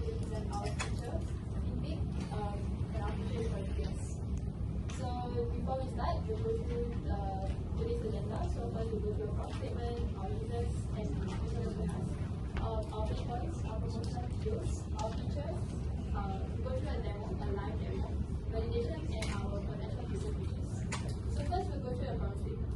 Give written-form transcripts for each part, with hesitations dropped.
to present our feature, FinPick, and our feature is for DBS. So before we start, we'll go through today's agenda. So first we'll go through a prompt statement, our users, and user webinars, our pain points, our promotional details, our features, we'll go through a demo, a live demo, validation, and our potential user features. So first we'll go through a prompt statement.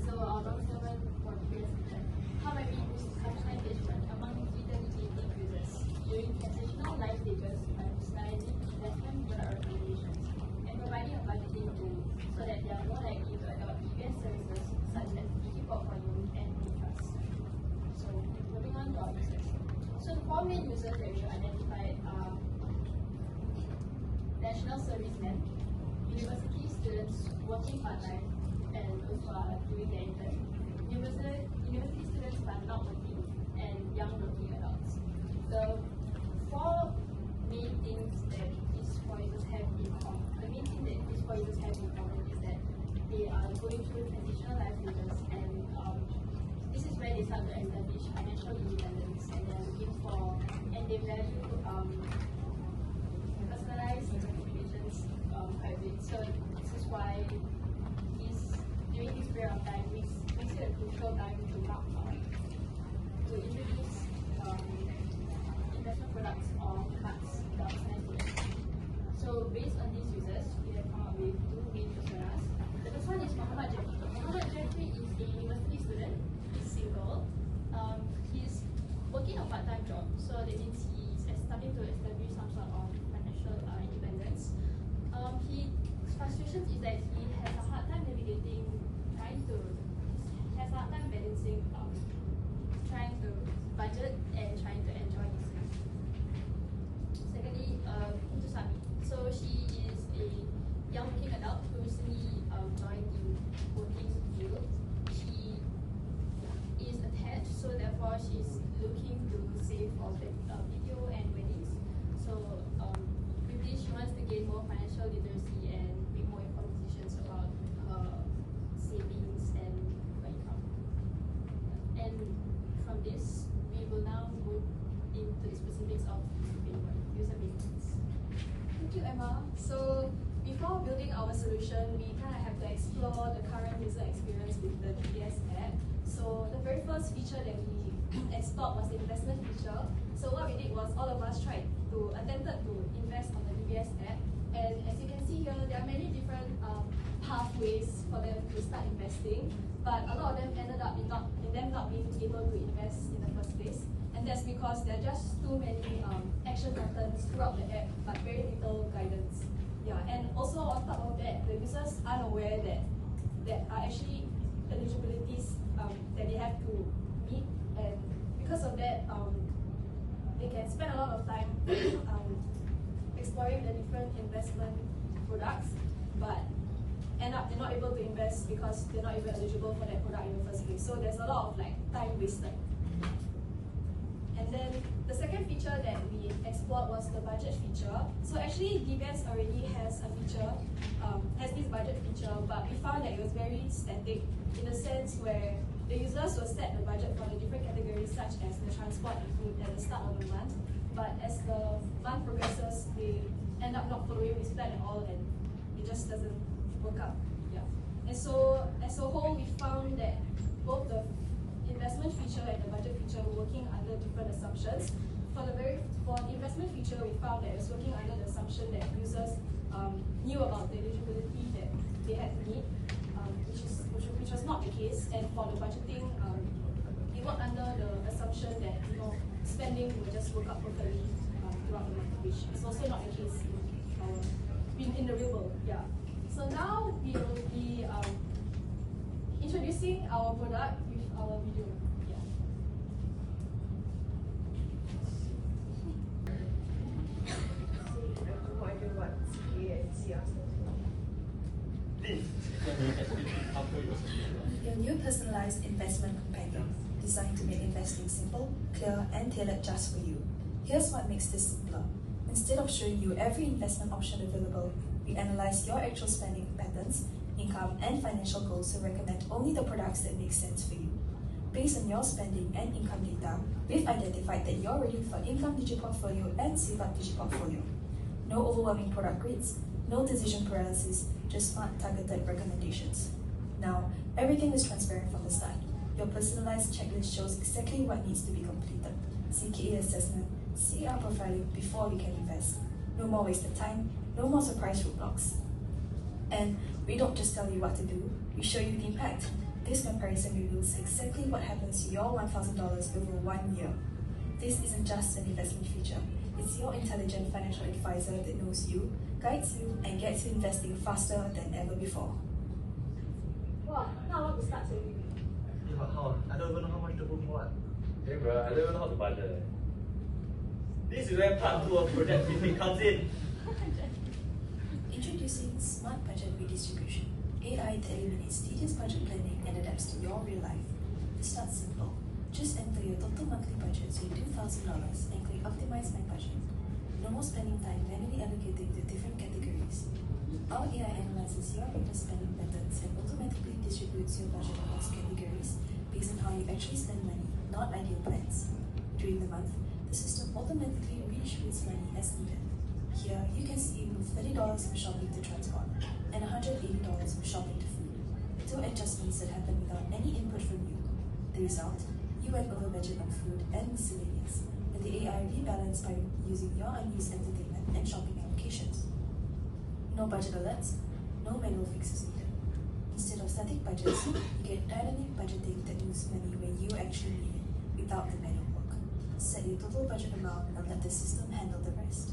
So our prompt statement for today's feature. How might we boost customer engagement among Twitter native users during transitional life stages by personalizing investment product recommendations and providing a budgeting tool so that they are more likely to adopt EBS services such as Easy Portfolio and Trust. So moving on to our users. So the four main users that we identified are national servicemen, university students working part-time and those who are doing their intern, university students who are not working, and young working adults. The four main things that these four users have in common, the main thing that these four users have in common is that they are going through transitional life stages, and this is where they start to establish financial independence, and they're looking for, and they value personalized recommendations quite a bit. So this is why during this period of time makes it a crucial time to introduce investment products or cards that are personalized. So based on these users, we have come up with two main personas. The first one is Muhammad Jeffrey. Muhammad Jeffrey is a university student. He's single. He's working a part-time job, so that means he's starting to establish some sort of financial independence. His frustration is that he has a hard time navigating, balancing, trying to budget and trying to enjoy his life. Secondly, Sami. So she is a young working adult who recently joined the working field. She is attached, so therefore she's looking to save for video and weddings. So with this, she wants to gain more financial literacy and make more informed decisions about her savings and her income. And from this, we will now move into the specifics of user payments. Thank you, Emma. So before building our solution, we kind of have to explore the current user experience with the DBS app. So the very first feature that we explored was the investment feature. So what we did was all of us attempted to invest on the DBS app. And as you can see here, there are many different pathways for them to start investing, but a lot of them ended up in them not being able to invest in the first place. And that's because there are just too many action buttons throughout the app, but very little guidance. Yeah, and also on top of that, the users aren't aware that there are actually eligibilities that they have to meet, and because of that, they can spend a lot of time exploring the different investment products, but end up they're not able to invest because they're not even eligible for that product in the first place. So there's a lot of time wasted. And then the second feature that we explored was the budget feature. So actually DBS already has a feature, has this budget feature, but we found that it was very static in the sense where the users will set the budget for the different categories such as the transport and food at the start of the month. But as the month progresses, they end up not following this plan at all, and it just doesn't work out. Yeah. And so as a whole, we found that both the investment feature and the budget feature were working under different assumptions. For the investment feature, we found that it was working under the assumption that users knew about the eligibility that they had to meet, which was not the case. And for the budgeting, it worked under the assumption that spending will just work out perfectly throughout the month, which is also not the case in the real world. Yeah. So now we will be introducing our product with our video. Yeah. Your new personalized investment companion, designed to make investing simple, clear, and tailored just for you. Here's what makes this simpler. Instead of showing you every investment option available, we analyze your actual spending patterns, income, and financial goals to recommend only the products that make sense for you. Based on your spending and income data, we've identified that you're ready for Income DigiPortfolio and Save Up DigiPortfolio. No overwhelming product grids, no decision paralysis, just smart targeted recommendations. Now, everything is transparent from the start. Your personalized checklist shows exactly what needs to be completed. CKA assessment, CR profiling before we can invest. No more wasted time, no more surprise roadblocks. And we don't just tell you what to do, we show you the impact. This comparison reveals exactly what happens to your $1,000 over 1 year. This isn't just an investment feature, it's your intelligent financial advisor that knows you, guides you, and gets you investing faster than ever before. Wow, now I want to start saving. Yeah, but how? I don't even know how much to put for what. Hey bro, I don't even know how to budget. This is where part 2 of Project FinPick comes in. Introducing Smart Budget Redistribution, AI that eliminates tedious budget planning and adapts to your real life. To start simple, just enter your total monthly budget to $2,000 and click Optimize My Budget. No more spending time manually allocating to different categories. Our AI analyzes your previous spending patterns and automatically distributes your budget across categories based on how you actually spend money, not ideal plans. During the month, the system automatically redistributes money as needed. Here, you can see you move $30 from shopping to transport and $180 from shopping to food. 2 adjustments that happen without any input from you. The result, you went over budget on food and miscellaneous, and the AI rebalanced by using your unused entertainment and shopping allocations. No budget alerts, no manual fixes needed. Instead of static budgets, you get dynamic budgeting that moves money where you actually need it, without the manual work. Set your total budget amount and let the system handle the rest.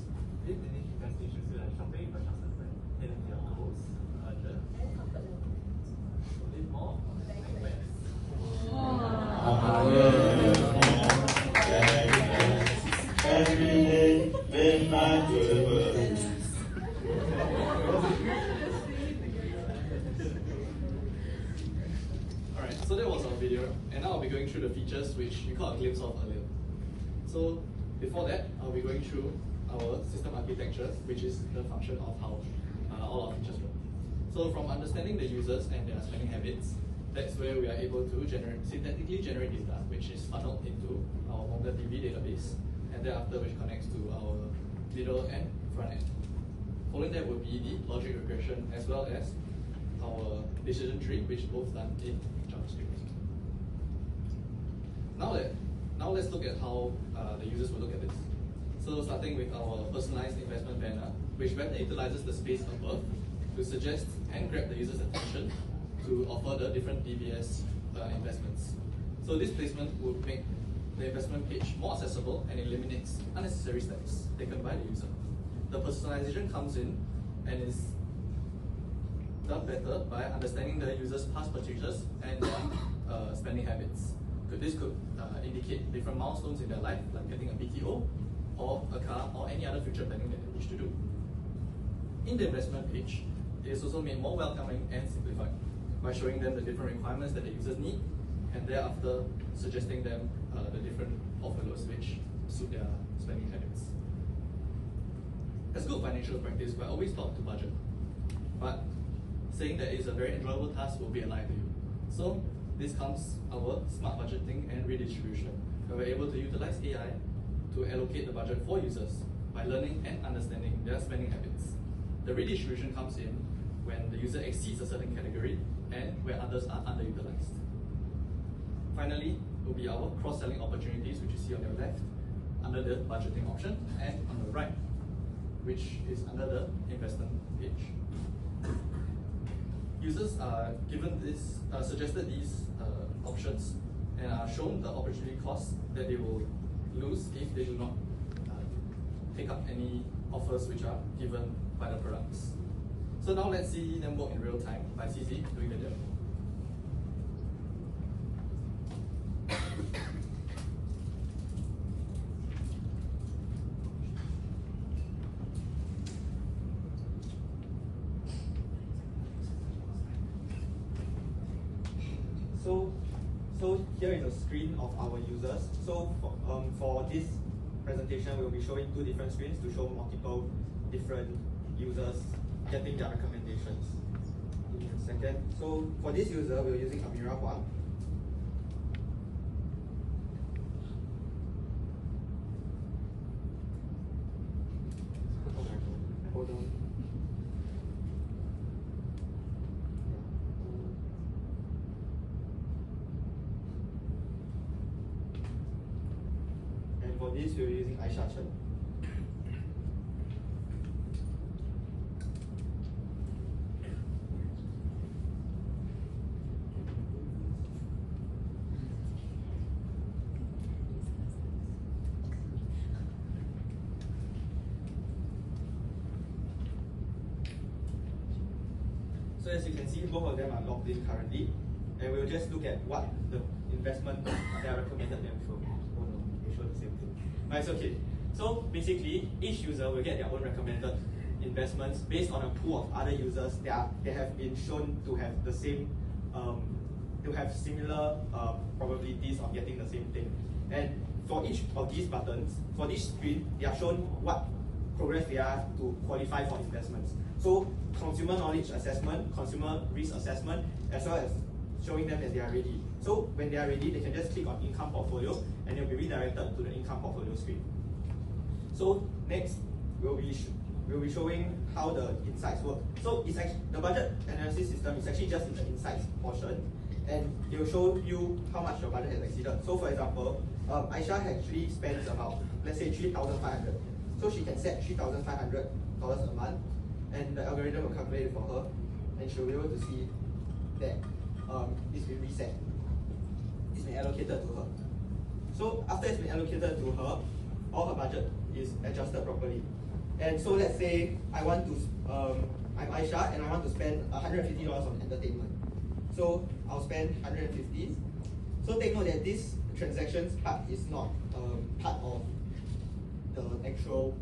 If any investing should feel like shopping, but just like hitting your goals, budget, live more, think less. Every day, they find to the world. Alright, so that was our video, and now I'll be going through the features which we caught a glimpse of earlier. So before that, I'll be going through our system architecture, which is the function of how all our features work. So from understanding the users and their spending habits, that's where we are able to synthetically generate data, which is funneled into our MongoDB database, and thereafter which connects to our middle and front end. Following that will be the logic regression as well as our decision tree, which both done in JavaScript. Now let's look at how the users will look at this. So starting with our personalized investment banner, which better utilizes the space above to suggest and grab the user's attention to offer the different DBS investments. So this placement would make the investment page more accessible and eliminates unnecessary steps taken by the user. The personalization comes in and is done better by understanding the user's past purchases and their spending habits. This could indicate different milestones in their life, like getting a BTO, or a car, or any other future planning that they wish to do. In the investment page, it is also made more welcoming and simplified by showing them the different requirements that the users need, and thereafter suggesting them the different portfolios which suit their spending habits. As good financial practice, we're always taught to budget, but saying that it's a very enjoyable task will be a lie to you. So this comes our smart budgeting and redistribution, where we're able to utilize AI to allocate the budget for users by learning and understanding their spending habits. The redistribution comes in when the user exceeds a certain category and where others are underutilized. Finally, will be our cross-selling opportunities, which you see on your left under the budgeting option, and on the right, which is under the investment page. Users are given this, suggested these options and are shown the opportunity cost that they will lose if they do not take up any offers which are given by the products. So now let's see them work in real time by CZ doing the demo. So here is a screen of our users. So for this presentation, we'll be showing 2 different screens to show multiple different users getting their recommendations. Give me a second. So for this user, we're using Amira Huang. scroll down. And for this, we're using Aisha Chen. So as you can see, both of them are logged in currently, and we'll just look at what the investment they are recommended them show. Oh no, they show the same thing. But it's okay. So basically, each user will get their own recommended investments based on a pool of other users that they have been shown to have the same, to have similar probabilities of getting the same thing. And for each of these buttons, for each screen, they are shown what progress they are to qualify for investments. So consumer knowledge assessment, consumer risk assessment, as well as showing them that they are ready. So when they are ready, they can just click on income portfolio and they'll be redirected to the income portfolio screen. So next, we'll be showing how the insights work. So it's actually, the budget analysis system is actually just in the insights portion, and it will show you how much your budget has exceeded. So for example, Aisha actually spends about, let's say, 3,500. So she can set $3,500 a month, and the algorithm will calculate it for her, and she'll be able to see that it's been reset. It's been allocated to her. So after it's been allocated to her, all her budget is adjusted properly. And so let's say I'm Aisha and I want to spend $150 on entertainment. So I'll spend 150. So take note that this transactions part is not part of the actual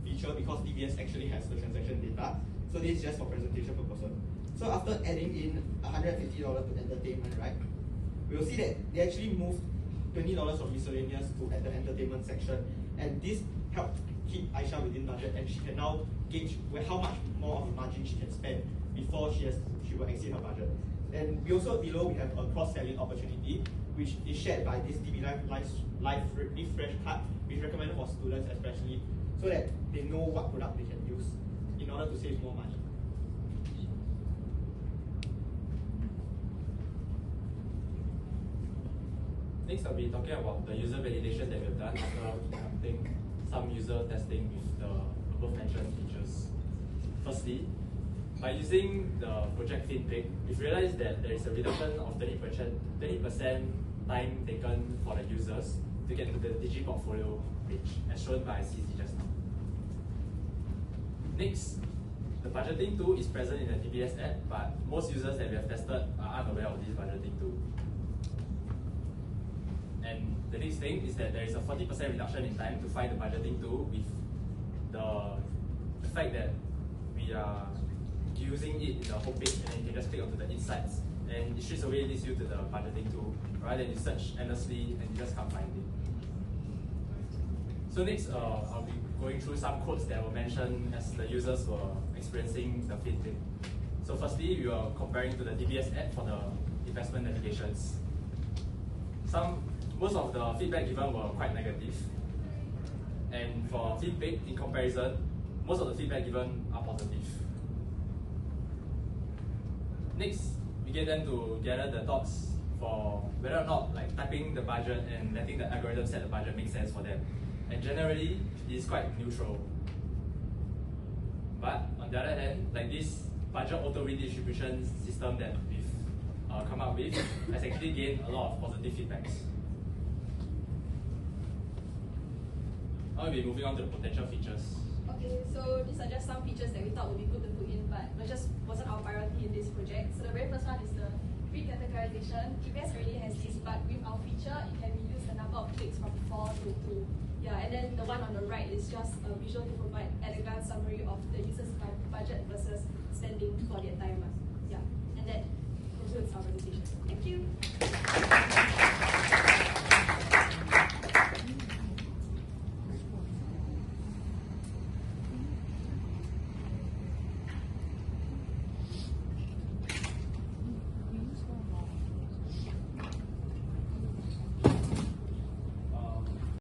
feature because DBS actually has the transaction data. So this is just for presentation purposes. So after adding in $150 to entertainment, right, we'll see that they actually moved $20 from miscellaneous to at the entertainment section, and this helped keep Aisha within budget, and she can now gauge how much more of a margin she can spend before she will exceed her budget. And we also below we have a cross-selling opportunity, which is shared by this DB Life Refresh card, which is recommended for students especially, so that they know what product they can use in order to save more money. Next, I'll be talking about the user validation that we've done after conducting some user testing with the above mentioned features. Firstly, by using the project FinPick, we've realized that there is a reduction of 20% time taken for the users to get to the Digi portfolio page, as shown by CZ just now. Next, the budgeting tool is present in the DBS app, but most users that we have tested are unaware of this budgeting tool. And the next thing is that there is a 40% reduction in time to find the budgeting tool with the fact that we are using it in the homepage, and then you can just click onto the insights, and it straight away leads you to the budgeting tool, rather than you search endlessly and you just can't find it. So next, I'll be going through some codes that were mentioned as the users were experiencing the FinPick. So firstly, we were comparing to the DBS app for the investment navigations. Most of the feedback given were quite negative, and for FinPick, in comparison, most of the feedback given are positive. Next, we get them to gather the thoughts for whether or not typing the budget and letting the algorithm set the budget makes sense for them. And generally, it is quite neutral. But on the other hand, this budget auto redistribution system that we've come up with has actually gained a lot of positive feedbacks. I'll be moving on to the potential features. Okay, so these are just some features that we thought would be good to put in, but it just wasn't our priority in this project. So the very first one is the recategorization. DBS already has this, but with our feature, it can reduce the number of clicks from 4 to 2. Yeah, and then the one on the right is just a visual to provide at a glance summary of the user's budget versus spending for the entire month. Yeah, and that concludes our presentation. Thank you.